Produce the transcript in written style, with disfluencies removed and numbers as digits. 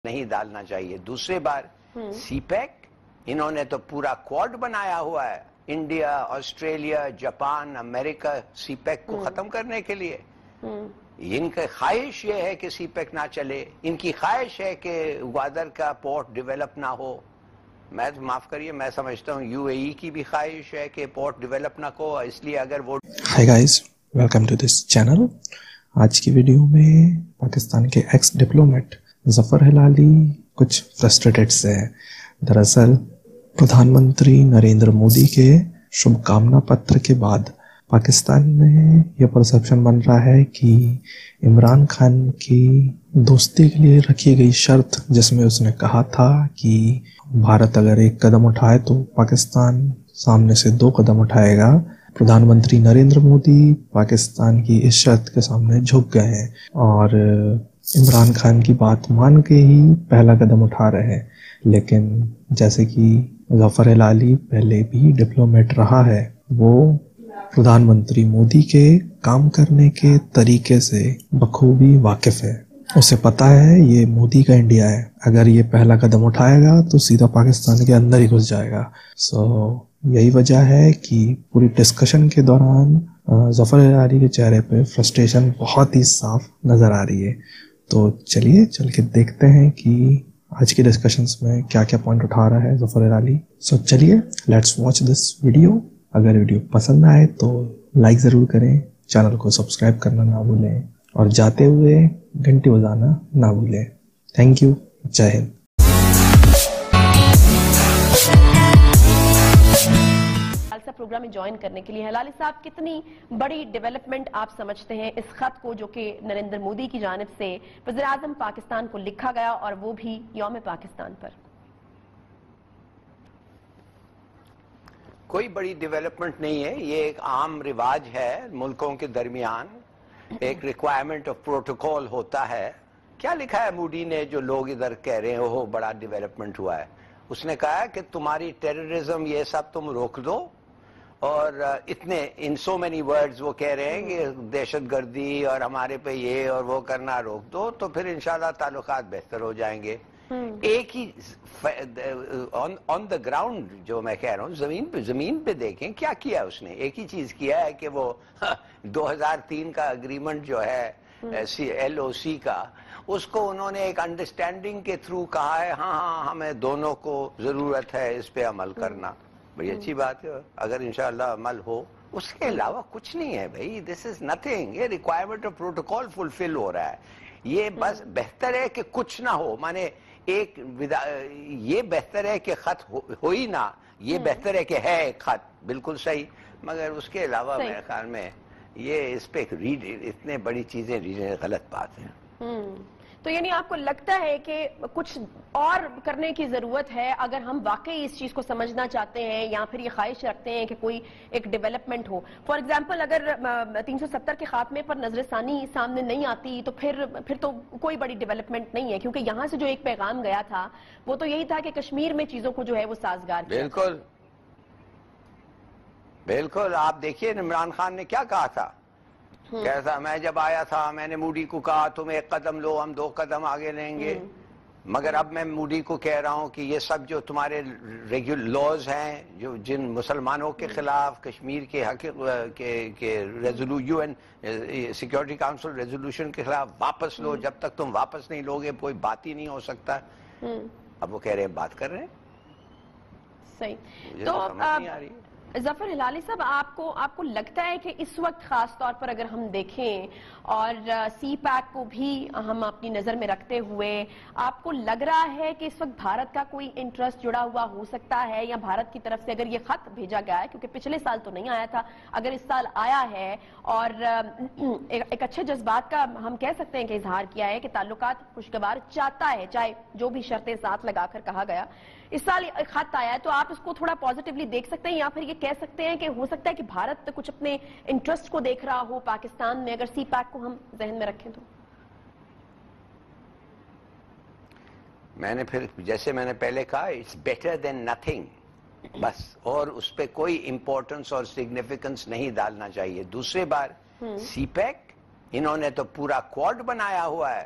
نہیں ڈالنا چاہیے. دوسری بار سی پیک انہوں نے تو پورا کوڈ بنایا ہوا ہے, انڈیا, آسٹریلیا, جاپان, امریکہ, سی پیک کو ختم کرنے کے لیے. ان کی خواہش یہ ہے کہ سی پیک نہ چلے, ان کی خواہش ہے کہ گوادر کا پورٹ ڈیولپ نہ ہو. میں معاف کریے, میں سمجھتا ہوں یو اے ای کی بھی خواہش ہے کہ پورٹ ڈیولپ نہ ہو, اس لیے اگر وہ hi guys, welcome to this channel. آج کی ویڈیو میں پاکستان کے ایکس ڈپلومیٹ ظفر ہلالی کچھ فرسٹریٹڈ سے ہیں. دراصل پردھان منتری نریندر مودی کے شبھ کامنا پتر کے بعد پاکستان میں یہ پرسیپشن بن رہا ہے کہ عمران خان کی دوستی کے لیے رکھی گئی شرط, جس میں اس نے کہا تھا کہ بھارت اگر ایک قدم اٹھائے تو پاکستان سامنے سے 2 قدم اٹھائے گا, پردھان منتری نریندر مودی پاکستان کی اس شرط کے سامنے جھک گئے ہیں اور عمران خان کی بات مان کے ہی پہلا قدم اٹھا رہے ہیں. لیکن جیسے کہ ظفر ہلالی پہلے بھی ڈپلومیٹ رہا ہے, وہ پردھان منتری مودی کے کام کرنے کے طریقے سے بخوبی واقف ہے. اسے پتہ ہے یہ مودی کا انڈیا ہے, اگر یہ پہلا قدم اٹھائے گا تو سیدھا پاکستان کے اندر ہی گھس جائے گا. یہی وجہ ہے کہ پوری ڈسکشن کے دوران ظفر ہلالی کے چہرے پہ فرسٹریشن بہت ہی صاف نظر آ رہی ہے. تو چلیے چل کے دیکھتے ہیں کہ آج کی ڈسکشنز میں کیا کیا پوائنٹ اٹھا رہا ہے ظفر ہلالی. چلیے لیٹس واچ دس ویڈیو. اگر ویڈیو پسند آئے تو لائک ضرور کریں, چینل کو سبسکرائب کرنا نہ بھولیں اور جاتے ہوئے گھنٹی بجانا نہ بھولیں. Thank you, Jai Hind. Program میں جوائن کرنے کے لیے ہلالی صاحب, کتنی بڑی ڈیولپمنٹ آپ سمجھتے ہیں اس خط کو جو کہ نریندر مودی کی جانب سے وزیر اعظم پاکستان کو لکھا گیا اور وہ بھی یوم پاکستان پر؟ کوئی بڑی ڈیولپمنٹ نہیں ہے, یہ ایک عام رواج ہے ملکوں کے درمیان, ایک ریکوائرمنٹ آف پروٹوکول ہوتا ہے. کیا لکھا ہے مودی نے جو لوگ ادھر کہہ رہے ہیں وہ بڑا ڈیولپمنٹ ہوا ہے؟ اس نے کہا کہ تمہاری ٹیررزم یہ سب تم روک دو, اور اتنے ان سو مینی ورڈز وہ کہہ رہے ہیں کہ دہشت گردی اور ہمارے پہ یہ اور وہ کرنا روک دو, تو پھر انشاءاللہ تعلقات بہتر ہو جائیں گے. ایک ہی آن دا گراؤنڈ جو میں کہہ رہا ہوں, زمین پہ دیکھیں کیا کیا اس نے. ایک ہی چیز کیا ہے کہ وہ 2003 کا اگریمنٹ جو ہے LOC کا, اس کو انہوں نے ایک انڈرسٹینڈنگ کے تھرو کہا ہے ہاں ہمیں دونوں کو ضرورت ہے اس پہ عمل کرنا. بڑی اچھی بات ہے اگر انشاءاللہ عمل ہو. اس کے علاوہ کچھ نہیں ہے بھائی, دس از نتھنگ. یہ ریکوائرمنٹ آف پروٹوکول فلفل ہو رہا ہے. یہ بس بہتر ہے کہ کچھ نہ ہو, مانے ایک یہ بہتر ہے کہ خط ہو ہی نہ, یہ بہتر ہے کہ ہے ایک خط, بالکل صحیح. مگر اس کے علاوہ میرے خیال میں یہ اس پہ اتنے بڑی چیزیں غلط بات ہے. تو یعنی آپ کو لگتا ہے کہ کچھ اور کرنے کی ضرورت ہے اگر ہم واقعی اس چیز کو سمجھنا چاہتے ہیں یا پھر یہ خواہش رکھتے ہیں کہ کوئی ایک ڈیولپمنٹ ہو؟ فار ایگزامپل اگر 370 کے خاتمے پر نظر ثانی سامنے نہیں آتی تو پھر تو کوئی بڑی ڈیولپمنٹ نہیں ہے, کیونکہ یہاں سے جو ایک پیغام گیا تھا وہ تو یہی تھا کہ کشمیر میں چیزوں کو جو ہے وہ سازگار کیا. بالکل. آپ دیکھیے عمران خان نے کیا کہا تھا, کیسا میں جب آیا تھا میں نے مودی کو کہا تم 1 قدم لو ہم 2 قدم آگے لیں گے. مگر اب میں مودی کو کہہ رہا ہوں کہ یہ سب جو تمہارے لاز ہیں جو جن مسلمانوں کے خلاف کشمیر کے حق UN سیکیورٹی کاؤنسل ریزولوشن کے خلاف واپس لو. جب تک تم واپس نہیں لوگے کوئی بات ہی نہیں ہو سکتا. اب وہ کہہ رہے ہیں بات کر رہے ہیں. صحیح. تو سمجھ نہیں آ رہی. ظفر ہلالی صاحب, آپ کو لگتا ہے کہ اس وقت خاص طور پر اگر ہم دیکھیں اور سی پیک کو بھی ہم اپنی نظر میں رکھتے ہوئے, آپ کو لگ رہا ہے کہ اس وقت بھارت کا کوئی انٹرسٹ جڑا ہوا ہو سکتا ہے, یا بھارت کی طرف سے اگر یہ خط بھیجا گیا ہے, کیونکہ پچھلے سال تو نہیں آیا تھا, اگر اس سال آیا ہے اور ایک اچھے جذبات کا ہم کہہ سکتے ہیں کہ اظہار کیا ہے کہ تعلقات خوشگوار چاہتا ہے, چاہے جو بھی شرطیں ساتھ لگا کر کہا گیا, اس سال خط آیا ہے, تو آپ اس کو تھوڑا پازیٹیولی دیکھ سکتے ہیں, یا پھر یہ کہہ سکتے ہیں کہ ہو سکتا ہے کہ بھارت کچھ اپنے انٹرسٹ کو دیکھ رہا ہو پاکستان میں, اگر سی پیک کو ہم ذہن میں رکھیں تو؟ میں نے پھر جیسے میں نے پہلے کہا اٹس بیٹر دین نتھنگ, بس, اور اس پہ کوئی امپورٹنس اور سگنیفیکنس نہیں ڈالنا چاہیے. دوسری بار سی پیک انہوں نے تو پورا کوڈ بنایا ہوا ہے,